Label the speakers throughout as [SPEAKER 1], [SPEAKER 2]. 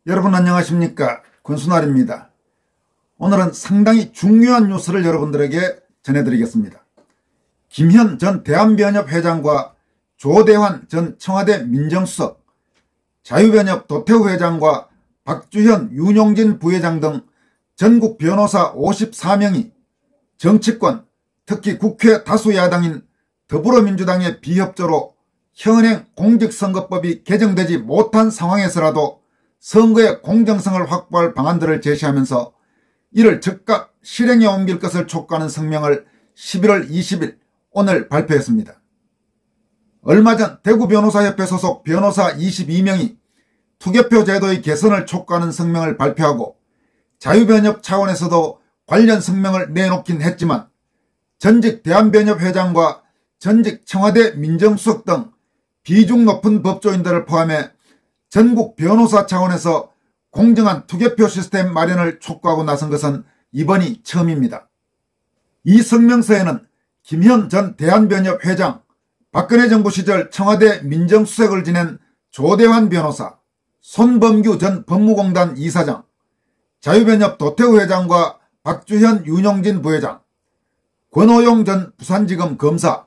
[SPEAKER 1] 여러분 안녕하십니까? 권순환입니다. 오늘은 상당히 중요한 뉴스를 여러분들에게 전해드리겠습니다. 김현 전 대한변협 회장과 조대환 전 청와대 민정수석, 자유변협 도태우 회장과 박주현 윤용진 부회장 등 전국 변호사 54명이 정치권, 특히 국회 다수 야당인 더불어민주당의 비협조로 현행 공직선거법이 개정되지 못한 상황에서라도 선거의 공정성을 확보할 방안들을 제시하면서 이를 즉각 실행에 옮길 것을 촉구하는 성명을 11월 20일 오늘 발표했습니다. 얼마 전 대구변호사협회 소속 변호사 22명이 투개표 제도의 개선을 촉구하는 성명을 발표하고 자유변협 차원에서도 관련 성명을 내놓긴 했지만 전직 대한변협 회장과 전직 청와대 민정수석 등 비중 높은 법조인들을 포함해 전국 변호사 차원에서 공정한 투개표 시스템 마련을 촉구하고 나선 것은 이번이 처음입니다. 이 성명서에는 김현 전 대한변협 회장, 박근혜 정부 시절 청와대 민정수석을 지낸 조대환 변호사, 손범규 전 법무공단 이사장, 자유변협 도태우 회장과 박주현 윤용진 부회장, 권오용 전 부산지검 검사,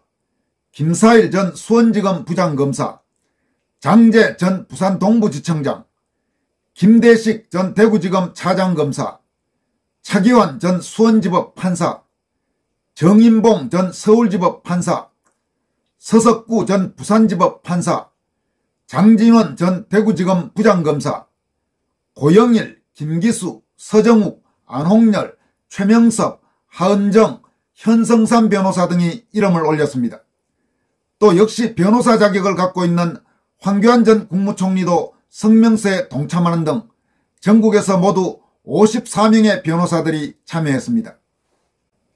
[SPEAKER 1] 김사일 전 수원지검 부장검사, 장제 전 부산 동부지청장, 김대식 전 대구지검 차장검사, 차기환 전 수원지법 판사, 정인봉 전 서울지법 판사, 서석구 전 부산지법 판사, 장진원 전 대구지검 부장검사, 고영일, 김기수, 서정욱, 안홍열, 최명섭, 하은정, 현성삼 변호사 등이 이름을 올렸습니다. 또 역시 변호사 자격을 갖고 있는 황교안 전 국무총리도 성명서에 동참하는 등 전국에서 모두 54명의 변호사들이 참여했습니다.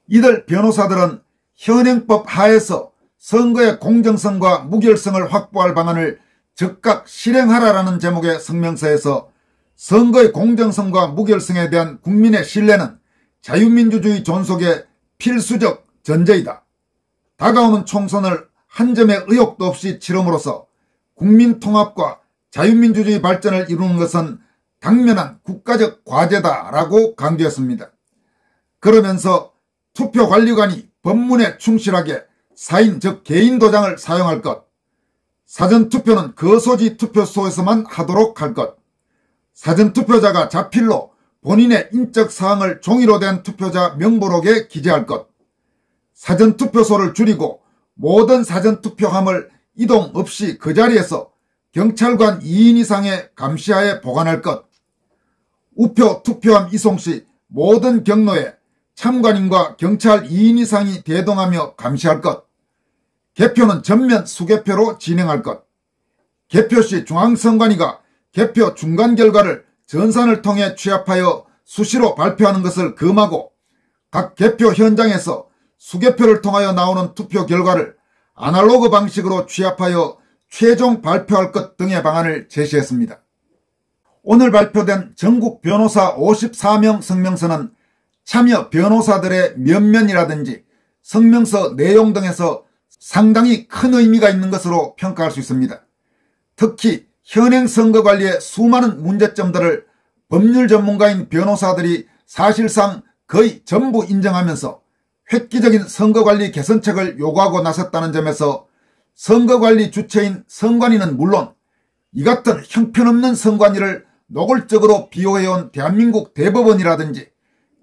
[SPEAKER 1] 이들 변호사들은 현행법 하에서 선거의 공정성과 무결성을 확보할 방안을 즉각 실행하라라는 제목의 성명서에서 선거의 공정성과 무결성에 대한 국민의 신뢰는 자유민주주의 존속의 필수적 전제이다. 다가오는 총선을 한 점의 의혹도 없이 치름으로써 국민 통합과 자유민주주의 발전을 이루는 것은 당면한 국가적 과제다라고 강조했습니다. 그러면서 투표관리관이 법문에 충실하게 사인 즉 개인 도장을 사용할 것, 사전투표는 거소지 투표소에서만 하도록 할 것, 사전투표자가 자필로 본인의 인적사항을 종이로 된 투표자 명부록에 기재할 것, 사전투표소를 줄이고 모든 사전투표함을 이동 없이 그 자리에서 경찰관 2인 이상의 감시하에 보관할 것, 우표 투표함 이송 시 모든 경로에 참관인과 경찰 2인 이상이 대동하며 감시할 것, 개표는 전면 수개표로 진행할 것, 개표 시 중앙선관위가 개표 중간 결과를 전산을 통해 취합하여 수시로 발표하는 것을 금하고 각 개표 현장에서 수개표를 통하여 나오는 투표 결과를 아날로그 방식으로 취합하여 최종 발표할 것 등의 방안을 제시했습니다. 오늘 발표된 전국 변호사 54명 성명서는 참여 변호사들의 면면이라든지 성명서 내용 등에서 상당히 큰 의미가 있는 것으로 평가할 수 있습니다. 특히 현행 선거관리의 수많은 문제점들을 법률 전문가인 변호사들이 사실상 거의 전부 인정하면서 획기적인 선거관리 개선책을 요구하고 나섰다는 점에서 선거관리 주체인 선관위는 물론 이 같은 형편없는 선관위를 노골적으로 비호해온 대한민국 대법원이라든지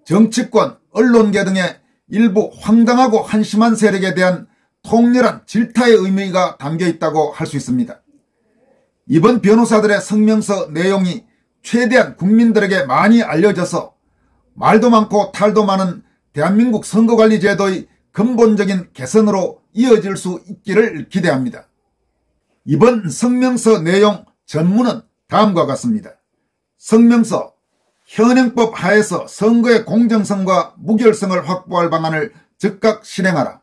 [SPEAKER 1] 정치권, 언론계 등의 일부 황당하고 한심한 세력에 대한 통렬한 질타의 의미가 담겨있다고 할 수 있습니다. 이번 변호사들의 성명서 내용이 최대한 국민들에게 많이 알려져서 말도 많고 탈도 많은 대한민국 선거관리 제도의 근본적인 개선으로 이어질 수 있기를 기대합니다. 이번 성명서 내용 전문은 다음과 같습니다. 성명서, 현행법 하에서 선거의 공정성과 무결성을 확보할 방안을 즉각 실행하라.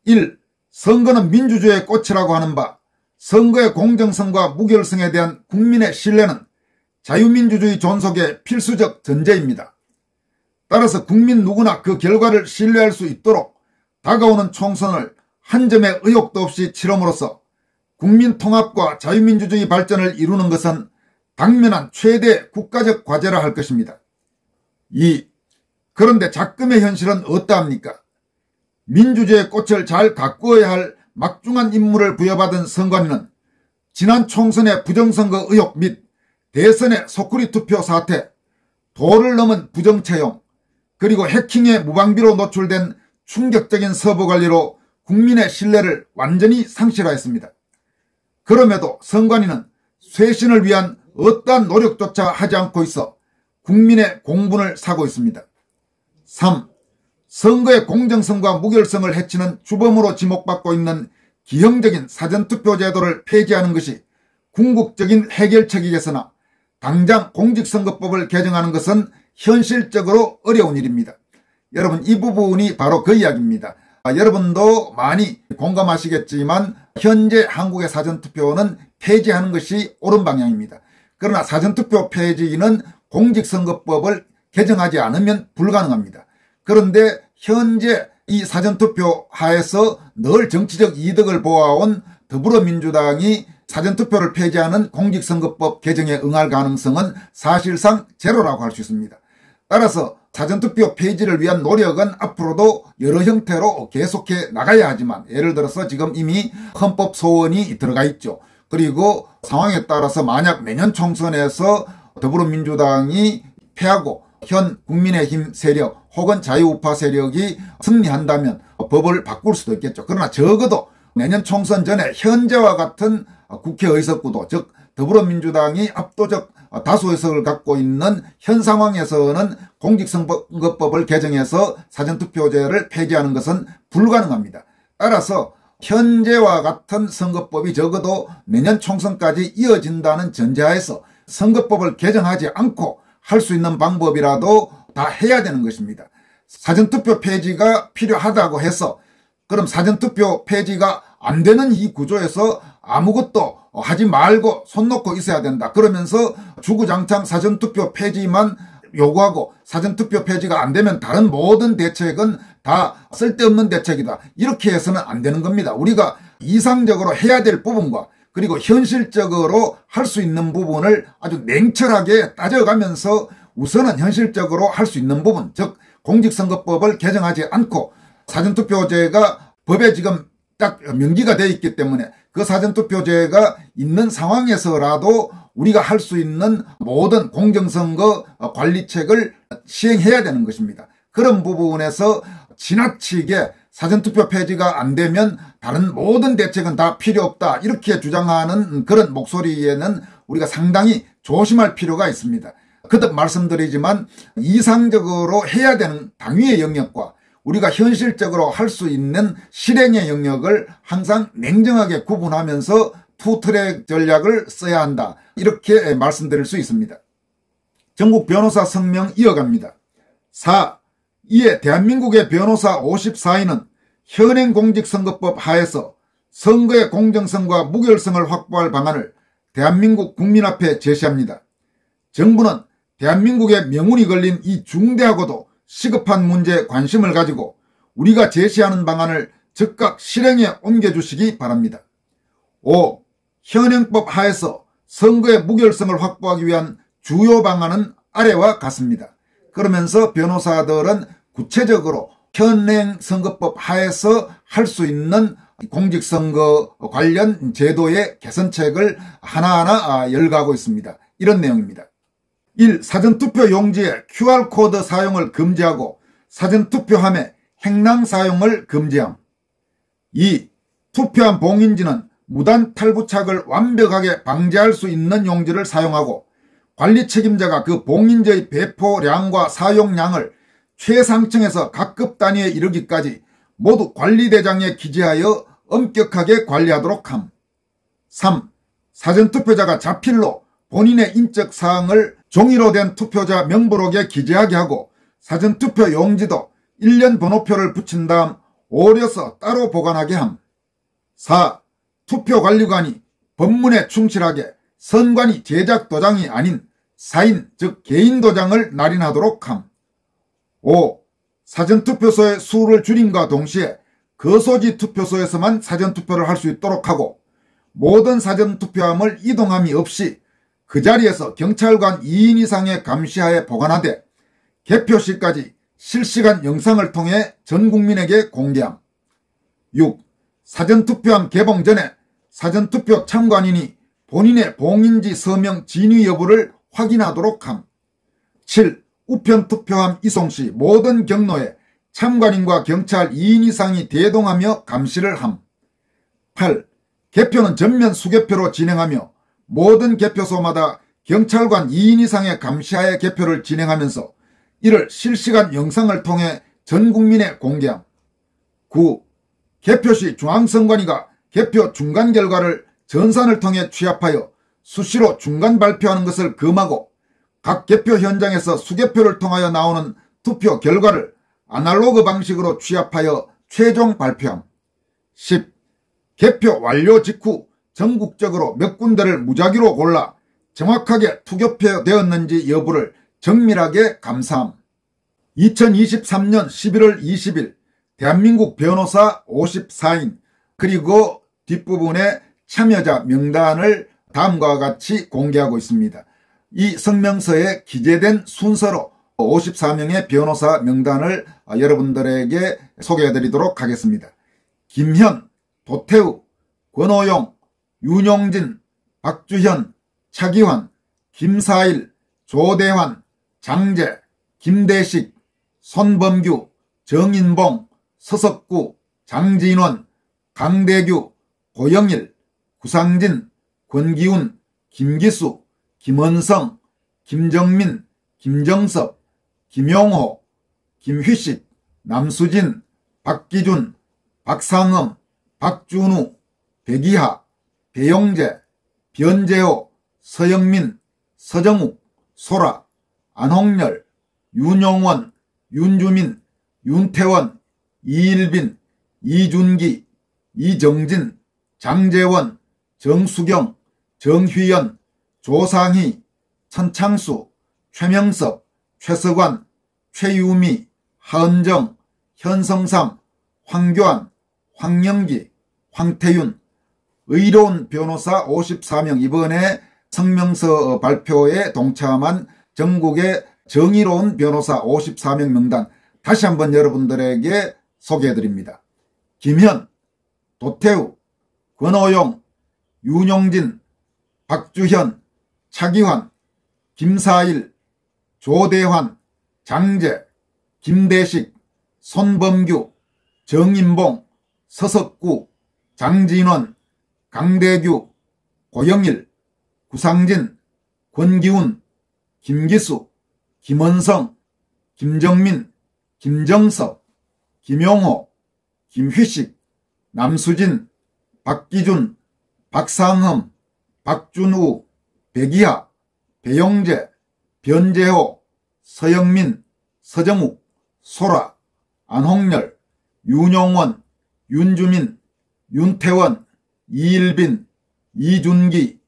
[SPEAKER 1] 1. 선거는 민주주의의 꽃이라고 하는 바 선거의 공정성과 무결성에 대한 국민의 신뢰는 자유민주주의 존속의 필수적 전제입니다. 따라서 국민 누구나 그 결과를 신뢰할 수 있도록 다가오는 총선을 한 점의 의혹도 없이 치름으로써 국민 통합과 자유민주주의 발전을 이루는 것은 당면한 최대 국가적 과제라 할 것입니다. 2. 그런데 작금의 현실은 어떠합니까? 민주주의의 꽃을 잘 가꾸어야 할 막중한 임무를 부여받은 선관위는 지난 총선의 부정선거 의혹 및 대선의 소쿠리 투표 사태, 도를 넘은 부정채용, 그리고 해킹의 무방비로 노출된 충격적인 서버관리로 국민의 신뢰를 완전히 상실하였습니다. 그럼에도 선관위는 쇄신을 위한 어떠한 노력조차 하지 않고 있어 국민의 공분을 사고 있습니다. 3. 선거의 공정성과 무결성을 해치는 주범으로 지목받고 있는 기형적인 사전투표 제도를 폐지하는 것이 궁극적인 해결책이겠으나 당장 공직선거법을 개정하는 것은 현실적으로 어려운 일입니다. 여러분, 이 부분이 바로 그 이야기입니다. 여러분도 많이 공감하시겠지만 현재 한국의 사전투표는 폐지하는 것이 옳은 방향입니다. 그러나 사전투표 폐지는 공직선거법을 개정하지 않으면 불가능합니다. 그런데 현재 이 사전투표 하에서 늘 정치적 이득을 보아온 더불어민주당이 사전투표를 폐지하는 공직선거법 개정에 응할 가능성은 사실상 제로라고 할 수 있습니다. 따라서 사전투표 폐지를 위한 노력은 앞으로도 여러 형태로 계속해 나가야 하지만, 예를 들어서 지금 이미 헌법 소원이 들어가 있죠. 그리고 상황에 따라서 만약 내년 총선에서 더불어민주당이 패하고 현 국민의힘 세력 혹은 자유우파 세력이 승리한다면 법을 바꿀 수도 있겠죠. 그러나 적어도 내년 총선 전에 현재와 같은 국회 의석구도, 즉 더불어민주당이 압도적 다수 의석을 갖고 있는 현 상황에서는 공직선거법을 개정해서 사전투표제를 폐지하는 것은 불가능합니다. 따라서 현재와 같은 선거법이 적어도 내년 총선까지 이어진다는 전제하에서 선거법을 개정하지 않고 할 수 있는 방법이라도 다 해야 되는 것입니다. 사전투표 폐지가 필요하다고 해서 그럼 사전투표 폐지가 안 되는 이 구조에서 아무것도 하지 말고 손 놓고 있어야 된다. 그러면서 주구장창 사전투표 폐지만 요구하고 사전투표 폐지가 안 되면 다른 모든 대책은 다 쓸데없는 대책이다. 이렇게 해서는 안 되는 겁니다. 우리가 이상적으로 해야 될 부분과 그리고 현실적으로 할 수 있는 부분을 아주 냉철하게 따져가면서 우선은 현실적으로 할 수 있는 부분, 즉 공직선거법을 개정하지 않고 사전투표제가 법에 지금 딱 명기가 되어 있기 때문에 그 사전투표제가 있는 상황에서라도 우리가 할 수 있는 모든 공정선거 관리책을 시행해야 되는 것입니다. 그런 부분에서 지나치게 사전투표 폐지가 안 되면 다른 모든 대책은 다 필요 없다, 이렇게 주장하는 그런 목소리에는 우리가 상당히 조심할 필요가 있습니다. 거듭 말씀드리지만 이상적으로 해야 되는 당위의 영역과 우리가 현실적으로 할 수 있는 실행의 영역을 항상 냉정하게 구분하면서 투트랙 전략을 써야 한다, 이렇게 말씀드릴 수 있습니다. 전국 변호사 성명 이어갑니다. 4. 이에 대한민국의 변호사 54인은 현행 공직선거법 하에서 선거의 공정성과 무결성을 확보할 방안을 대한민국 국민 앞에 제시합니다. 정부는 대한민국의 명운이 걸린 이 중대하고도 시급한 문제에 관심을 가지고 우리가 제시하는 방안을 즉각 실행에 옮겨주시기 바랍니다. 5. 현행법 하에서 선거의 무결성을 확보하기 위한 주요 방안은 아래와 같습니다. 그러면서 변호사들은 구체적으로 현행 선거법 하에서 할 수 있는 공직선거 관련 제도의 개선책을 하나하나 열거하고 있습니다. 이런 내용입니다. 1. 사전투표 용지에 QR코드 사용을 금지하고 사전투표함에 행랑 사용을 금지함. 2. 투표함 봉인지는 무단 탈부착을 완벽하게 방지할 수 있는 용지를 사용하고 관리 책임자가 그 봉인지의 배포량과 사용량을 최상층에서 각급 단위에 이르기까지 모두 관리대장에 기재하여 엄격하게 관리하도록 함. 3. 사전투표자가 자필로 본인의 인적사항을 종이로 된 투표자 명부록에 기재하게 하고 사전투표 용지도 1년 번호표를 붙인 다음 오려서 따로 보관하게 함. 4. 투표관리관이 법문에 충실하게 선관위 제작 도장이 아닌 사인 즉 개인 도장을 날인하도록 함. 5. 사전투표소의 수를 줄임과 동시에 거소지 투표소에서만 사전투표를 할 수 있도록 하고 모든 사전투표함을 이동함이 없이 그 자리에서 경찰관 2인 이상의 감시하에 보관하되 개표시까지 실시간 영상을 통해 전 국민에게 공개함. 6. 사전투표함 개봉 전에 사전투표 참관인이 본인의 봉인지 서명 진위 여부를 확인하도록 함. 7. 우편투표함 이송 시 모든 경로에 참관인과 경찰 2인 이상이 대동하며 감시를 함. 8. 개표는 전면 수개표로 진행하며 모든 개표소마다 경찰관 2인 이상의 감시하에 개표를 진행하면서 이를 실시간 영상을 통해 전 국민에 공개함. 9. 개표 시 중앙선관위가 개표 중간 결과를 전산을 통해 취합하여 수시로 중간 발표하는 것을 금하고 각 개표 현장에서 수개표를 통하여 나오는 투표 결과를 아날로그 방식으로 취합하여 최종 발표함. 10. 개표 완료 직후 전국적으로 몇 군데를 무작위로 골라 정확하게 투개표되었는지 여부를 정밀하게 감사함. 2023년 11월 20일 대한민국 변호사 54인 그리고 뒷부분에 참여자 명단을 다음과 같이 공개하고 있습니다. 이 성명서에 기재된 순서로 54명의 변호사 명단을 여러분들에게 소개해드리도록 하겠습니다. 김현, 도태우, 권오용, 윤용진, 박주현, 차기환, 김사일, 조대환, 장제, 김대식, 손범규, 정인봉, 서석구, 장진원, 강대규, 고영일, 구상진, 권기훈, 김기수, 김원성, 김정민, 김정섭, 김용호, 김휘식, 남수진, 박기준, 박상흠, 박준우, 백이하, 배용재, 변재호, 서영민, 서정욱, 소라, 안홍열, 윤용원, 윤주민, 윤태원, 이일빈, 이준기, 이정진, 장재원, 정수경, 정휘연, 조상희, 천창수, 최명섭, 최석완, 최유미, 하은정, 현성삼, 황교안, 황영기, 황태윤, 의로운 변호사 54명 이번에 성명서 발표에 동참한 전국의 정의로운 변호사 54명 명단 다시 한번 여러분들에게 소개해드립니다. 김현, 도태우, 권오용, 윤용진, 박주현, 차기환, 김사일, 조대환, 장제, 김대식, 손범규, 정인봉, 서석구, 장진원, 강대규, 고영일, 구상진, 권기훈, 김기수, 김원성, 김정민, 김정섭, 김용호, 김휘식, 남수진, 박기준, 박상흠, 박준우, 백이하, 배용재, 변재호, 서영민, 서정욱, 소라, 안홍열, 윤용원, 윤주민, 윤태원, 이일빈, 이준기,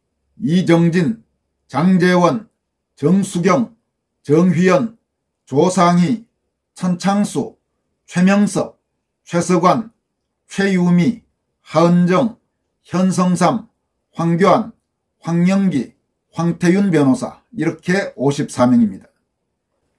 [SPEAKER 1] 이정진, 장재원, 정수경, 정휘연, 조상희, 천창수, 최명섭, 최석완, 최유미, 하은정, 현성삼, 황교안, 황영기, 황태윤 변호사 이렇게 54명입니다.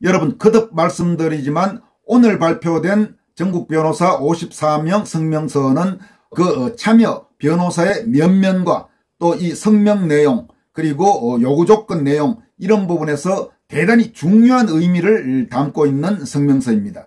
[SPEAKER 1] 여러분 거듭 말씀드리지만 오늘 발표된 전국 변호사 54명 성명서는 그 참여 변호사의 면면과 또 이 성명 내용 그리고 요구 조건 내용 이런 부분에서 대단히 중요한 의미를 담고 있는 성명서입니다.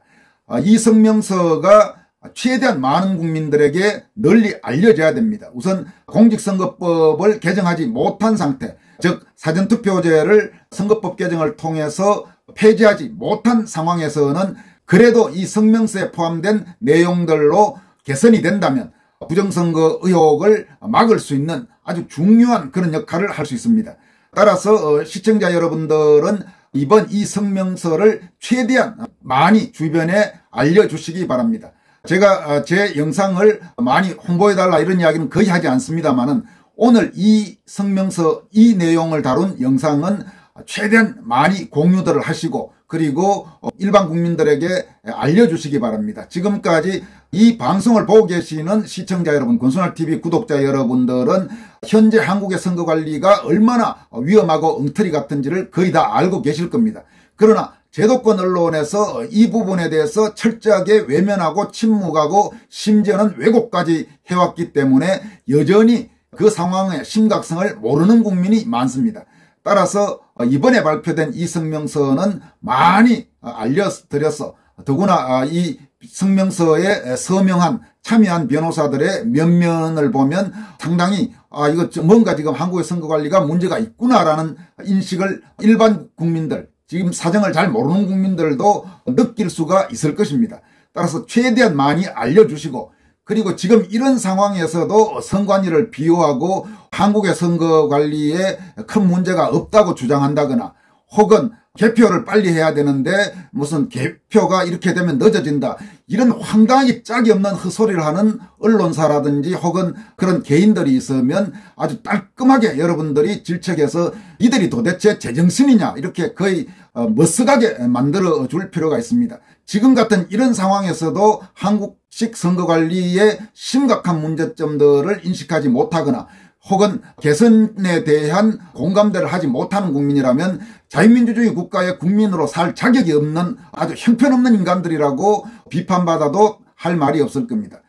[SPEAKER 1] 이 성명서가 최대한 많은 국민들에게 널리 알려져야 됩니다. 우선 공직선거법을 개정하지 못한 상태, 즉 사전투표제를 선거법 개정을 통해서 폐지하지 못한 상황에서는 그래도 이 성명서에 포함된 내용들로 개선이 된다면 부정선거 의혹을 막을 수 있는 아주 중요한 그런 역할을 할 수 있습니다. 따라서 시청자 여러분들은 이번 이 성명서를 최대한 많이 주변에 알려주시기 바랍니다. 제가 제 영상을 많이 홍보해달라 이런 이야기는 거의 하지 않습니다만은 오늘 이 성명서 이 내용을 다룬 영상은 최대한 많이 공유들을 하시고 그리고 일반 국민들에게 알려주시기 바랍니다. 지금까지 이 방송을 보고 계시는 시청자 여러분, 권순알TV 구독자 여러분들은 현재 한국의 선거관리가 얼마나 위험하고 엉터리 같은지를 거의 다 알고 계실 겁니다. 그러나 제도권 언론에서 이 부분에 대해서 철저하게 외면하고 침묵하고 심지어는 왜곡까지 해왔기 때문에 여전히 그 상황의 심각성을 모르는 국민이 많습니다. 따라서 이번에 발표된 이 성명서는 많이 알려드려서 더구나 이 성명서에 서명한 참여한 변호사들의 면면을 보면 상당히 이거 뭔가 지금 한국의 선거관리가 문제가 있구나라는 인식을 일반 국민들, 지금 사정을 잘 모르는 국민들도 느낄 수가 있을 것입니다. 따라서 최대한 많이 알려주시고, 그리고 지금 이런 상황에서도 선관위를 비호하고 한국의 선거관리에 큰 문제가 없다고 주장한다거나 혹은 개표를 빨리 해야 되는데 무슨 개표가 이렇게 되면 늦어진다, 이런 황당하기 짝이 없는 헛소리를 하는 언론사라든지 혹은 그런 개인들이 있으면 아주 깔끔하게 여러분들이 질책해서 이들이 도대체 제정신이냐 이렇게 거의 머쓱하게 만들어 줄 필요가 있습니다. 지금 같은 이런 상황에서도 한국식 선거관리의 심각한 문제점들을 인식하지 못하거나 혹은 개선에 대한 공감대를 하지 못하는 국민이라면 자유민주주의 국가의 국민으로 살 자격이 없는 아주 형편없는 인간들이라고 비판받아도 할 말이 없을 겁니다.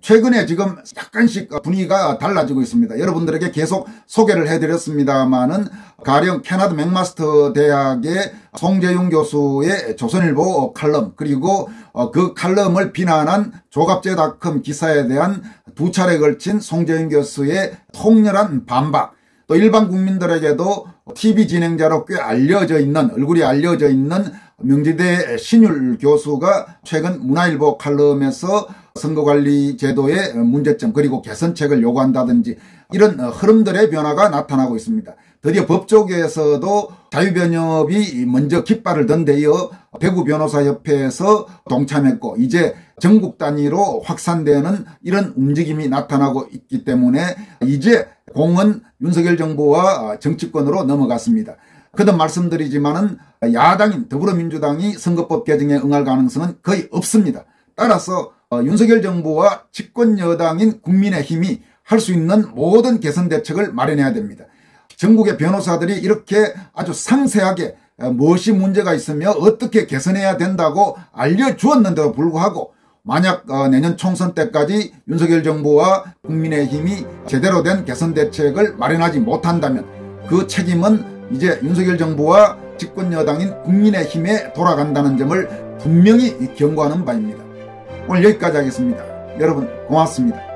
[SPEAKER 1] 최근에 지금 약간씩 분위기가 달라지고 있습니다. 여러분들에게 계속 소개를 해드렸습니다마는 가령 캐나다 맥마스터 대학의 송재용 교수의 조선일보 칼럼, 그리고 그 칼럼을 비난한 조갑제닷컴 기사에 대한 2차례에 걸친 송재용 교수의 통렬한 반박, 또 일반 국민들에게도 TV 진행자로 꽤 알려져 있는, 얼굴이 알려져 있는 명지대 신율 교수가 최근 문화일보 칼럼에서 선거관리 제도의 문제점 그리고 개선책을 요구한다든지 이런 흐름들의 변화가 나타나고 있습니다. 드디어 법조계에서도 자유변협이 먼저 깃발을 든 데 이어 대구변호사협회에서 동참했고 이제 전국 단위로 확산되는 이런 움직임이 나타나고 있기 때문에 이제 공은 윤석열 정부와 정치권으로 넘어갔습니다. 거듭 말씀드리지만은 야당인 더불어민주당이 선거법 개정에 응할 가능성은 거의 없습니다. 따라서 윤석열 정부와 집권 여당인 국민의힘이 할 수 있는 모든 개선 대책을 마련해야 됩니다. 전국의 변호사들이 이렇게 아주 상세하게 무엇이 문제가 있으며 어떻게 개선해야 된다고 알려주었는데도 불구하고 만약 내년 총선 때까지 윤석열 정부와 국민의힘이 제대로 된 개선 대책을 마련하지 못한다면 그 책임은 이제 윤석열 정부와 집권 여당인 국민의힘에 돌아간다는 점을 분명히 경고하는 바입니다. 오늘 여기까지 하겠습니다. 여러분 고맙습니다.